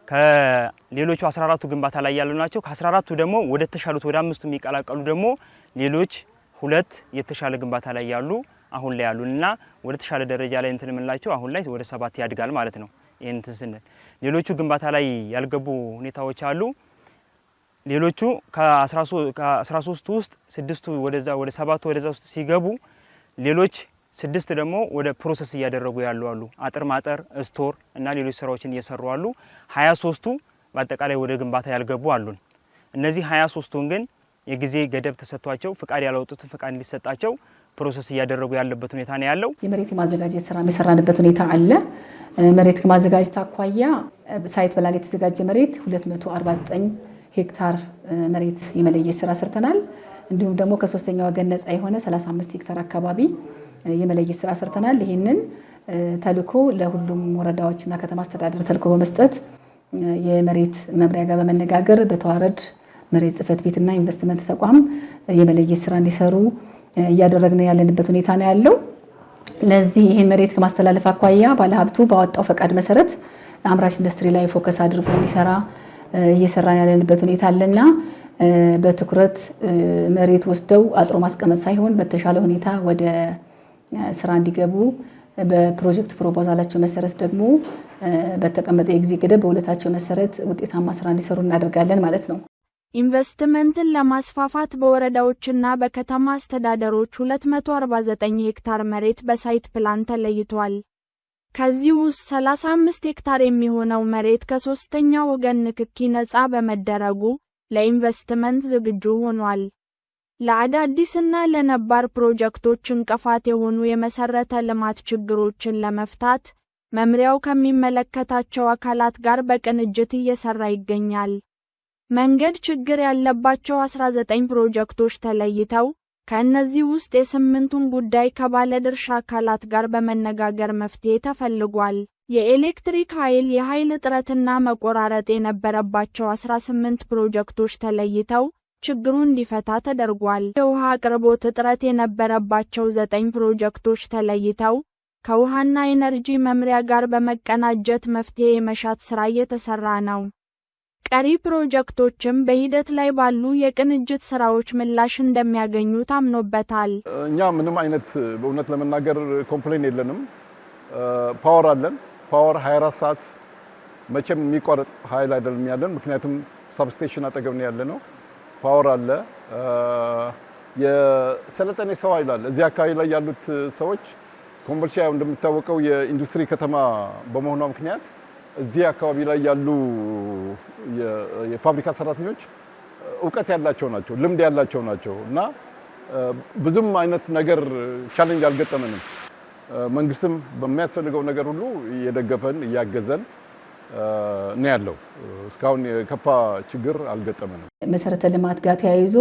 ከሌሎቹ 14ቱ ግንባታ ላይ ያሉ ናቸው። ከ14ቱ ደግሞ ወደ ተሻሉት ወደ 5ቱ የሚቀላቀሉ ደግሞ ሌሎች 2 የተሻለ ግንባታ ላይ ያሉ አሁን ላይ ያሉና ወደ ተሻለ ደረጃ ላይ እንትን ምንላቸው አሁን ላይ ወደ 7 ያድጋል ማለት ነው። ይሄን ስንል ሌሎቹ ግንባታ ላይ ያልገቡ ሁኔታዎች አሉ። ሌሎቹ ከ13 ውስጥ 6ቱ ወደዛ ወደ 7ቱ ወደዛ ውስጥ ሲገቡ ሌሎች 6 ደግሞ ወደ ፕሮሰስ እያደረጉ ያሉ አሉ። አጥር ማጠር፣ ስቶር እና ሌሎች ስራዎችን እየሰሩ አሉ። 23ቱ በአጠቃላይ ወደ ግንባታ ያልገቡ አሉን። እነዚህ 23ቱን ግን የጊዜ ገደብ ተሰጥቷቸው ፍቃድ ያላወጡትን ፍቃድ ሊሰጣቸው ፕሮሰስ እያደረጉ ያለበት ሁኔታ ነው ያለው። የመሬት ማዘጋጀት ስራ የሚሰራበት ሁኔታ አለ። መሬት ከማዘጋጀት አኳያ ሳይት ፕላን የተዘጋጀ መሬት 249 ሄክታር መሬት የመለየት ስራ ሰርተናል። እንዲሁም ደግሞ ከሶስተኛ ወገን ነፃ የሆነ 35 ሄክታር አካባቢ የመለየት ስራ ሰርተናል። ይህንን ተልኮ ለሁሉም ወረዳዎችና ከተማ አስተዳደር ተልኮ በመስጠት የመሬት መምሪያ ጋር በመነጋገር በተዋረድ መሬት ጽሕፈት ቤትና ኢንቨስትመንት ተቋም የመለየት ስራ እንዲሰሩ እያደረግን ያለንበት ሁኔታ ነው ያለው። ለዚህ ይህን መሬት ከማስተላለፍ አኳያ ባለሀብቱ ባወጣው ፈቃድ መሰረት አምራች ኢንዱስትሪ ላይ ፎከስ አድርጎ እንዲሰራ እየሰራን ያለንበት ሁኔታ አለና በትኩረት መሬት ወስደው አጥሮ ማስቀመጥ ሳይሆን በተሻለ ሁኔታ ወደ ስራ እንዲገቡ በፕሮጀክት ፕሮፖዛላቸው መሰረት ደግሞ በተቀመጠ የጊዜ ገደብ በሁለታቸው መሰረት ውጤታማ ስራ እንዲሰሩ እናደርጋለን ማለት ነው። ኢንቨስትመንትን ለማስፋፋት በወረዳዎችና በከተማ አስተዳደሮች 249 ሄክታር መሬት በሳይት ፕላን ተለይቷል። ከዚህ ውስጥ 35 ሄክታር የሚሆነው መሬት ከሶስተኛ ወገን ንክኪ ነፃ በመደረጉ ለኢንቨስትመንት ዝግጁ ሆኗል። ለአዳዲስና ለነባር ፕሮጀክቶች እንቅፋት የሆኑ የመሰረተ ልማት ችግሮችን ለመፍታት መምሪያው ከሚመለከታቸው አካላት ጋር በቅንጅት እየሰራ ይገኛል። መንገድ ችግር ያለባቸው 19 ፕሮጀክቶች ተለይተው ከእነዚህ ውስጥ የ8ቱን ጉዳይ ከባለድርሻ አካላት ጋር በመነጋገር መፍትሄ ተፈልጓል። የኤሌክትሪክ ኃይል የኃይል እጥረትና መቆራረጥ የነበረባቸው 18 ፕሮጀክቶች ተለይተው ችግሩ እንዲፈታ ተደርጓል። የውሃ አቅርቦት እጥረት የነበረባቸው 9 ፕሮጀክቶች ተለይተው ከውሃና ኢነርጂ መምሪያ ጋር በመቀናጀት መፍትሄ የመሻት ስራ እየተሰራ ነው። ቀሪ ፕሮጀክቶችም በሂደት ላይ ባሉ የቅንጅት ስራዎች ምላሽ እንደሚያገኙ ታምኖበታል። እኛ ምንም አይነት በእውነት ለመናገር ኮምፕሌን የለንም። ፓወር አለን። ፓወር 24 ሰዓት መቼም የሚቋረጥ ኃይል አይደለም ያለን፣ ምክንያቱም ሳብስቴሽን አጠገብ ነው ያለነው። ፓወር አለ። የሰለጠነ ሰው ኃይል አለ። እዚህ አካባቢ ላይ ያሉት ሰዎች ኮምቦልቻ እንደሚታወቀው የኢንዱስትሪ ከተማ በመሆኗ ምክንያት እዚህ አካባቢ ላይ ያሉ የፋብሪካ ሰራተኞች እውቀት ያላቸው ናቸው፣ ልምድ ያላቸው ናቸው እና ብዙም አይነት ነገር ቻሌንጅ አልገጠመንም። መንግስትም በሚያስፈልገው ነገር ሁሉ እየደገፈን እያገዘን ነው ያለው። እስካሁን የከፋ ችግር አልገጠመንም። መሰረተ ልማት ጋር ተያይዞ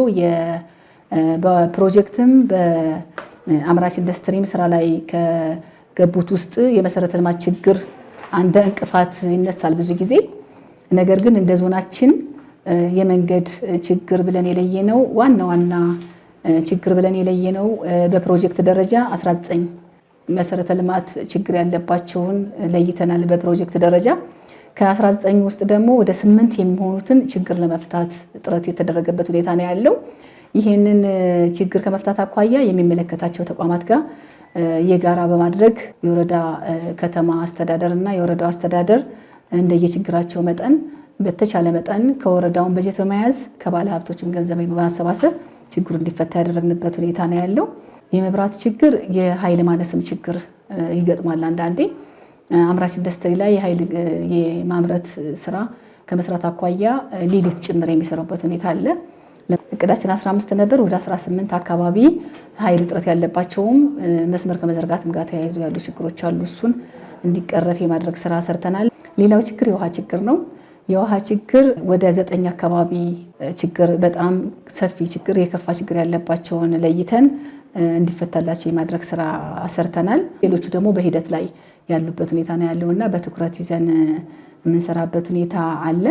በፕሮጀክትም በአምራች ኢንዱስትሪም ስራ ላይ ከገቡት ውስጥ የመሰረተ ልማት ችግር አንድ እንቅፋት ይነሳል ብዙ ጊዜ። ነገር ግን እንደ ዞናችን የመንገድ ችግር ብለን የለየነው ዋና ችግር ብለን የለየነው በፕሮጀክት ደረጃ 19 መሰረተ ልማት ችግር ያለባቸውን ለይተናል። በፕሮጀክት ደረጃ ከ19 ውስጥ ደግሞ ወደ 8 የሚሆኑትን ችግር ለመፍታት ጥረት የተደረገበት ሁኔታ ነው ያለው። ይህንን ችግር ከመፍታት አኳያ የሚመለከታቸው ተቋማት ጋር የጋራ በማድረግ የወረዳ ከተማ አስተዳደር እና የወረዳው አስተዳደር እንደየችግራቸው መጠን በተቻለ መጠን ከወረዳውን በጀት በመያዝ ከባለ ሀብቶችም ገንዘብ በማሰባሰብ ችግሩ እንዲፈታ ያደረግንበት ሁኔታ ነው ያለው። የመብራት ችግር የኃይል ማነስም ችግር ይገጥማል። አንዳንዴ አምራች ኢንዱስትሪ ላይ የኃይል የማምረት ስራ ከመስራት አኳያ ሌሊት ጭምር የሚሰራበት ሁኔታ አለ። እቅዳችን 15 ነበር፣ ወደ 18 አካባቢ ኃይል እጥረት ያለባቸውም መስመር ከመዘርጋትም ጋር ተያይዞ ያሉ ችግሮች አሉ። እሱን እንዲቀረፍ የማድረግ ስራ ሰርተናል። ሌላው ችግር የውሃ ችግር ነው። የውሃ ችግር ወደ 9 አካባቢ ችግር በጣም ሰፊ ችግር የከፋ ችግር ያለባቸውን ለይተን እንዲፈታላቸው የማድረግ ስራ ሰርተናል። ሌሎቹ ደግሞ በሂደት ላይ ያሉበት ሁኔታ ነው ያለውና በትኩረት ይዘን የምንሰራበት ሁኔታ አለ።